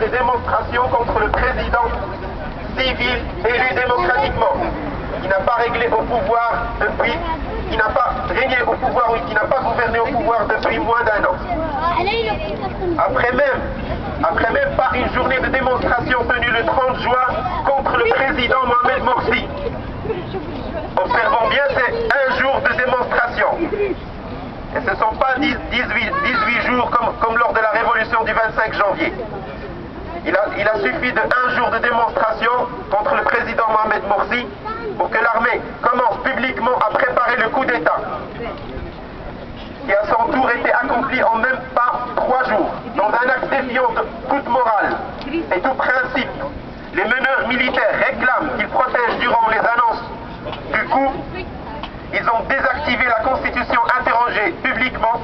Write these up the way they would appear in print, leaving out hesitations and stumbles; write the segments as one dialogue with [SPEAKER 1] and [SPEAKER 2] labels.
[SPEAKER 1] des démonstrations contre le président civil élu démocratiquement, qui n'a pas réglé au pouvoir depuis, qui n'a pas régné au pouvoir ou qui n'a pas gouverné au pouvoir depuis moins d'1 an. Après même pas une journée de démonstration tenue le 30 juin contre le président Mohamed Morsi. Observons bien, c'est un jour de démonstration. Et ce ne sont pas 18 jours comme lors de la révolution du 25 janvier. Il a suffi d'un jour de démonstration contre le président Mohamed Morsi pour que l'armée commence publiquement à préparer le coup d'État, qui à son tour été accompli en même pas 3 jours, dans un acte défiant de toute morale et tout principe. Les meneurs militaires réclament qu'ils protègent durant les annonces du coup. Ils ont désactivé la Constitution interrogée publiquement,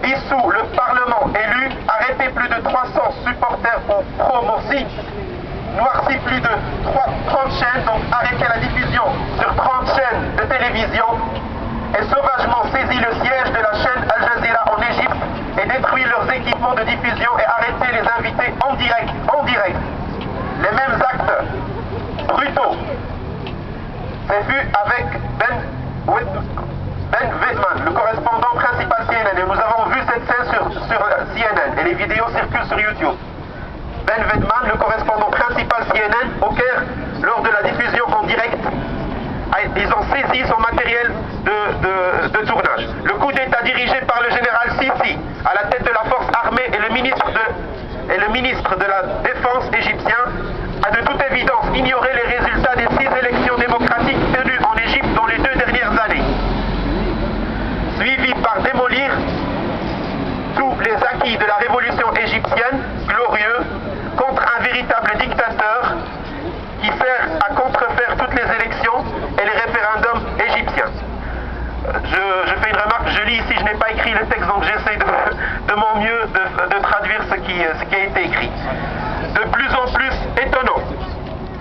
[SPEAKER 1] dissous le Parlement élu, arrêté plus de 300 supporters au pro-Morsi, noirci plus de 30 chaînes, donc arrêté la diffusion sur 30 chaînes de télévision, et sauvagement saisi le siège de la chaîne Al Jazeera en Égypte et détruit leurs équipements de diffusion et arrêté les invités en direct. Les mêmes actes brutaux. C'est vu avec Ben Wedman, le correspondant principal CNN, et nous avons vu cette scène sur CNN, et les vidéos circulent sur YouTube. Ben Wedman, le correspondant principal CNN, au Caire, lors de la diffusion en direct, ils ont saisi son matériel de tournage. Le coup d'État dirigé par le général Sisi, à la tête de la force armée, et le ministre de la Défense égyptien, a de toute évidence ignoré les résultats des 6 élections démocratiques tenues en Égypte dans les 2 dernières années, suivi par démolir tous les acquis de la révolution égyptienne, glorieux, contre un véritable dictateur qui sert à contrefaire toutes les élections et les référendums égyptiens. Je fais une remarque, je lis ici, je n'ai pas écrit le texte, donc j'essaie de mon mieux de traduire ce qui a été écrit. De plus en plus étonnant,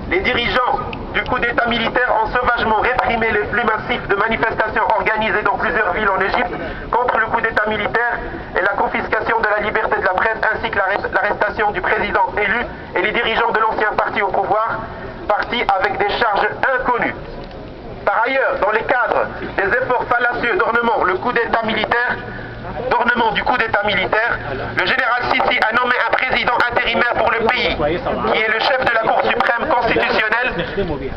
[SPEAKER 1] les dirigeants du coup d'État militaire ont sauvagement réprimé le flux massif de manifestations organisées dans plusieurs villes en Égypte contre le coup d'État militaire et la confiscation de la liberté de la presse ainsi que l'arrestation du président élu et les dirigeants de l'ancien parti au pouvoir, parti avec des charges inconnues. Par ailleurs, dans les cadres des efforts fallacieux d'ornement du coup d'État militaire, le général Sisi a nommé un président intérimaire pour le pays, qui est le chef de la Cour suprême constitutionnelle,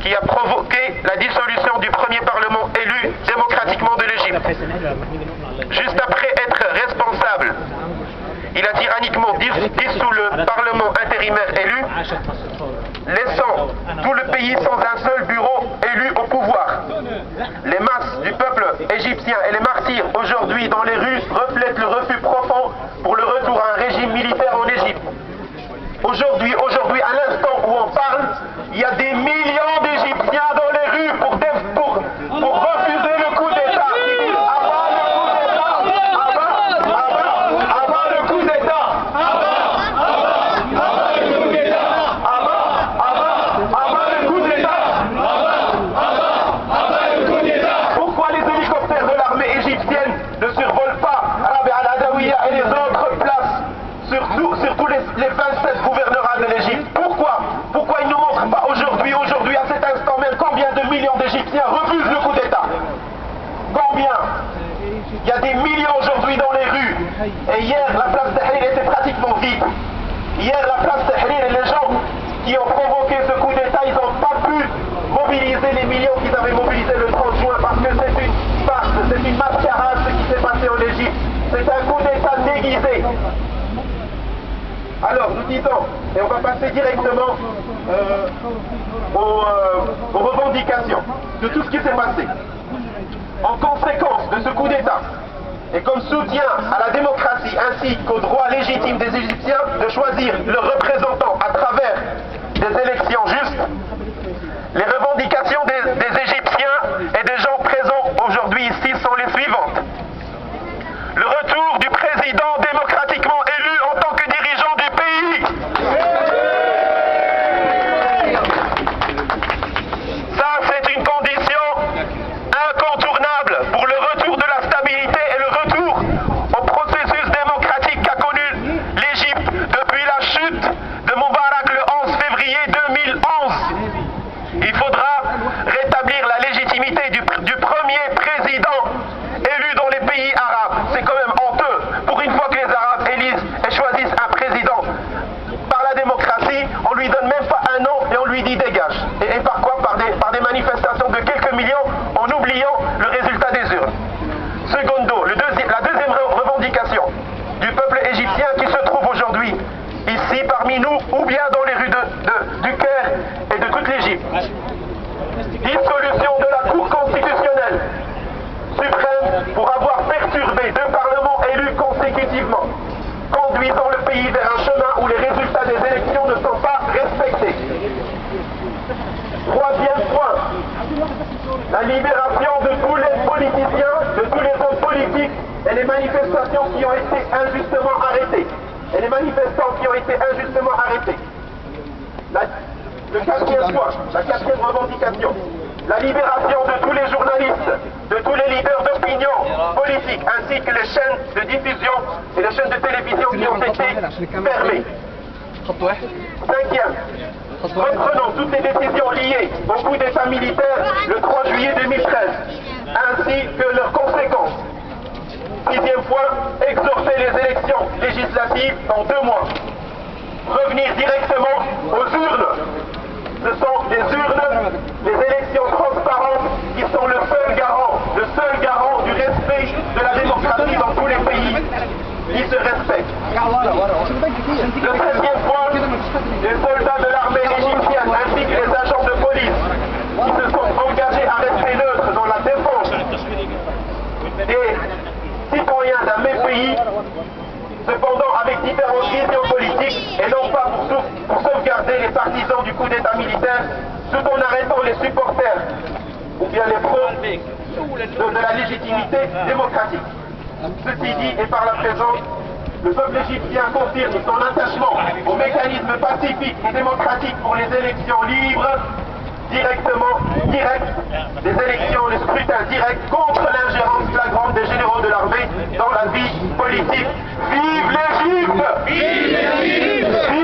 [SPEAKER 1] qui a provoqué la dissolution du premier parlement élu démocratiquement de l'Égypte. Juste après être responsable, il a tyranniquement dissous le parlement intérimaire élu, laissant tout le pays sans un seul bureau élu au pouvoir. Les masses du peuple égyptien et les martyrs aujourd'hui dans les rues reflètent le refus profond pour le retour à un régime militaire en Égypte. Aujourd'hui, à l'instant où on parle, il y a des millions d'Égyptiens dans les rues pour refuser le coup d'État. Pourquoi les hélicoptères de l'armée égyptienne ne survolent pas Rabi al-Adawiya et les autres places sur tous les 27 gouvernorats de l'Égypte? Pourquoi ils ne nous montrent pas aujourd'hui, à cet instant même, combien de millions d'Égyptiens refusent le coup d'État? Combien? Il y a des millions aujourd'hui dans les rues. Et hier, la place Tahrir était pratiquement vide. Hier, la place Tahrir et les gens qui ont provoqué ce coup d'État, ils n'ont pas pu mobiliser les millions qu'ils avaient mobilisés le 30 juin parce que c'est une farce, c'est une mascarade ce qui s'est passé en Égypte. C'est un coup d'État déguisé. Alors, nous disons, et on va passer directement aux revendications de tout ce qui s'est passé. En conséquence de ce coup d'État, et comme soutien à la démocratie ainsi qu'au droit légitime des Égyptiens de choisir leurs représentants à travers des élections justes, les revendications des Égyptiens et des gens présents aujourd'hui ici sont les suivantes. Le retour du président démocratiquement élu en tant que dirigeant du pays. Ça, c'est une condition incontournable pour le retour de la stabilité et le retour au processus démocratique qu'a connu l'Égypte depuis la chute premier président élu dans les pays arabes. C'est quand même honteux. Pour une fois que les Arabes élisent et choisissent un président par la démocratie, on lui donne même pas un nom et on lui dit dégage. Et par quoi? Par des manifestations de quelques millions en oubliant le résultat des urnes. Secondo, la deuxième revendication du peuple égyptien qui se trouve aujourd'hui ici parmi nous ou bien dans les rues du Caire et de toute l'Égypte. Dissolution de la Cour constitutionnelle suprême pour avoir perturbé deux parlements élus consécutivement, conduisant le pays vers un chemin où les résultats des élections ne sont pas respectés. Troisième point, la libération de tous les politiciens, de tous les hommes politiques et les manifestations qui ont été injustement arrêtés. Et les manifestants qui ont été injustement arrêtés. Le quatrième point, la quatrième revendication, la libération de tous les journalistes, de tous les leaders d'opinion politique, ainsi que les chaînes de diffusion et les chaînes de télévision qui ont été fermées. Cinquième, reprenons toutes les décisions liées au coup d'État militaire le 3 juillet 2013, ainsi que leurs conséquences. Sixième point, exhorter les élections législatives dans 2 mois. Revenir directement aux urnes. Ce sont les urnes, les élections transparentes qui sont le seul garant du respect de la démocratie dans tous les pays qui se respectent. Le 13e point, les soldats de l'armée égyptienne ainsi que les agents de police qui se sont engagés à rester neutres dans la défense des citoyens d'un même pays, cependant avec différentes visions politiques et non pas pour sauvegarder les partisans du coup d'État militaire, tout en arrêtant les supporters ou bien les pros de la légitimité démocratique. Ceci dit et par la présence, le peuple égyptien confirme son attachement au mécanisme pacifique et démocratique pour les élections libres, direct, des élections, les scrutins directs contre l'ingérence flagrante des généraux de l'armée dans la vie politique. Vive l'Égypte! Vive l'Égypte!